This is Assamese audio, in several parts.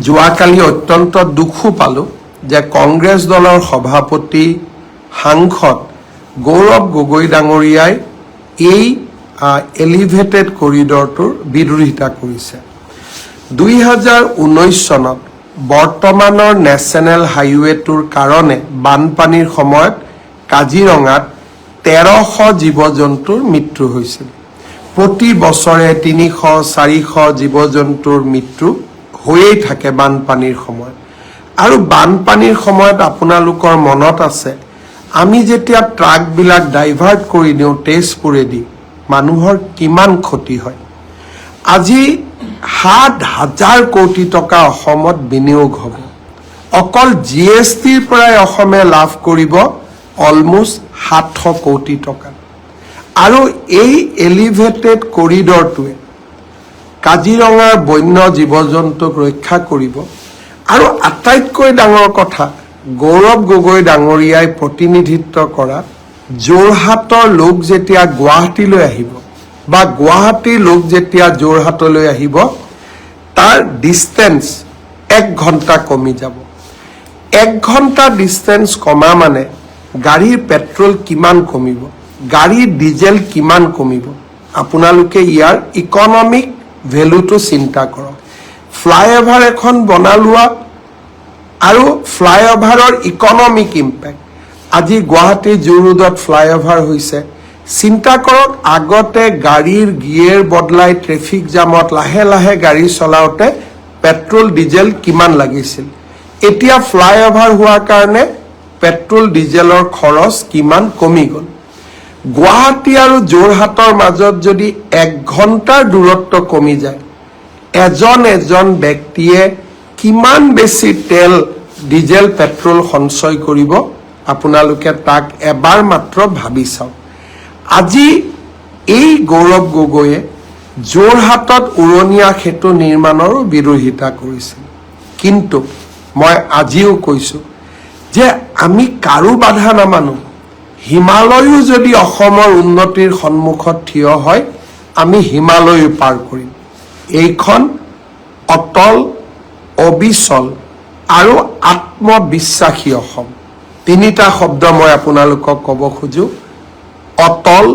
যোৱাকালি অত্যন্ত দুখো পালোঁ যে কংগ্ৰেছ দলৰ সভাপতি সাংসদ গৌৰৱ গগৈ ডাঙৰীয়াই এই এলিভেটেড কৰিডৰটোৰ বিৰোধিতা কৰিছে। 2019 চনত বৰ্তমানৰ নেশ্যনেল হাইৱেটোৰ কাৰণে বানপানীৰ সময়ত কাজিৰঙাত 1300 জীৱ জন্তুৰ মৃত্যু হৈছিল। প্ৰতি বছৰে 300-400 জীৱ জন্তুৰ মৃত্যু হৈয়ে থাকে বানপানীৰ সময়ত। আৰু বানপানীৰ সময়ত আপোনালোকৰ মনত আছে আমি যেতিয়া ট্ৰাকবিলাক ডাইভাৰ্ট কৰি দিওঁ তেজপুৰেদি মানুহৰ কিমান ক্ষতি হয়। আজি 7,000 কোটি টকা অসমত বিনিয়োগ হ'ব। অকল GSTৰ পৰাই অসমে লাভ কৰিব অলমোষ্ট 700 কোটি টকা। আৰু এই এলিভেটেড কৰিডৰটোৱে কাজিৰঙাৰ বন্য জীৱ জন্তুক ৰক্ষা কৰিব। আৰু আটাইতকৈ ডাঙৰ কথা গৌৰৱ গগৈ ডাঙৰীয়াই প্ৰতিনিধিত্ব কৰা যোৰহাটৰ লোক যেতিয়া গুৱাহাটীলৈ আহিব বা গুৱাহাটীৰ লোক যেতিয়া যোৰহাটলৈ আহিব তাৰ ডিষ্টেঞ্চ 1 ঘণ্টা কমি যাব। 1 ঘণ্টা ডিষ্টেঞ্চ কমা মানে গাড়ীৰ পেট্ৰল কিমান কমিব, গাড়ীৰ ডিজেল কিমান কমিব। আপোনালোকে ইয়াৰ ইকনমিক ভেলুটো চিন্তা কৰক। ফ্লাইঅভাৰ এখন বনালোৱা আৰু ফ্লাইঅভাৰৰ ইকনমিক ইম্পেক্ট। আজি গুৱাহাটী জু ৰোডত ফ্লাইঅভাৰ হৈছে। চিন্তা কৰক আগতে গাড়ীৰ গিয়েৰ বদলাই ট্ৰেফিক জামত লাহে লাহে গাড়ী চলাওঁতে পেট্ৰল ডিজেল কিমান লাগিছিল। এতিয়া ফ্লাইঅভাৰ হোৱাৰ কাৰণে পেট্ৰল ডিজেলৰ খৰচ কিমান কমি গ'ল। গুৱাহাটী আৰু যোৰহাটৰ মাজত যদি 1 ঘণ্টাৰ দূৰত্ব কমি যায় এজন ব্যক্তিয়ে কিমান বেছি তেল ডিজেল পেট্ৰল সঞ্চয় কৰিব আপোনালোকে তাক এবাৰ মাত্ৰ ভাবি চাওক। আজি এই গৌৰৱ গগৈয়ে যোৰহাটত উৰণীয়া সেতু নিৰ্মাণৰো বিৰোধিতা কৰিছিল। কিন্তু মই আজিও কৈছোঁ যে আমি কাৰো বাধা নামানো। হিমালয়ো যদি অসমৰ উন্নতিৰ সন্মুখত থিয় হয় আমি হিমালয়ো পাৰ কৰিম। এইখন অটল, অবিচল আৰু আত্মবিশ্বাসী অসম। 3টা শব্দ মই আপোনালোকক ক'ব খোজোঁ, অটল,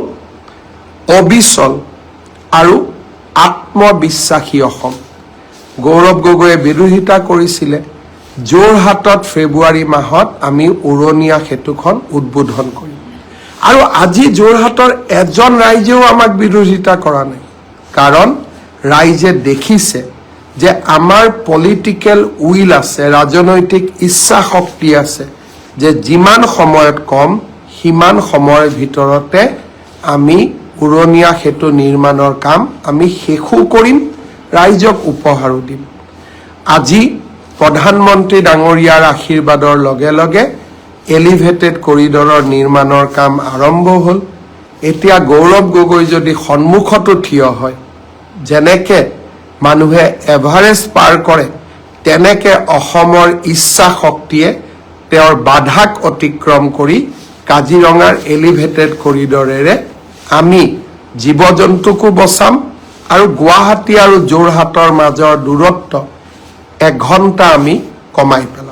অবিচল আৰু আত্মবিশ্বাসী অসম। গৌৰৱ গগৈয়ে বিৰোধিতা কৰিছিলে। যোৰহাটত ফেব্ৰুৱাৰী মাহত আমি উৰণীয়া সেতুখন উদ্বোধন কৰিম। আৰু আজি যোৰহাটৰ এজন ৰাইজেও আমাক বিৰোধিতা কৰা নাই। কাৰণ ৰাইজে দেখিছে যে আমাৰ পলিটিকেল উইল আছে, ৰাজনৈতিক ইচ্ছা শক্তি আছে যে যিমান সময়ত কম সিমান সময়ৰ ভিতৰতে আমি উৰণীয়া সেতু নিৰ্মাণৰ কাম আমি শেষো কৰিম, ৰাইজক উপহাৰো দিম। আজি প্ৰধানমন্ত্ৰী ডাঙৰীয়াৰ আশীৰ্বাদৰ লগে লগে এলিভেটেড কৰিডৰৰ নিৰ্মাণৰ কাম আৰম্ভ হ'ল। এতিয়া গৌৰৱ গগৈ যদি সন্মুখতো থিয় হয়, যেনেকে মানুহে এভাৰেষ্ট পাৰ কৰে তেনেকে অসমৰ ইচ্ছা শক্তিয়ে তেওঁৰ বাধাক অতিক্ৰম কৰি কাজিৰঙাৰ এলিভেটেড কৰিডৰেৰে আমি জীৱ জন্তুকো বচাম আৰু গুৱাহাটী আৰু যোৰহাটৰ মাজৰ দূৰত্ব 1 ঘণ্টা আমি কমাই পেলাম।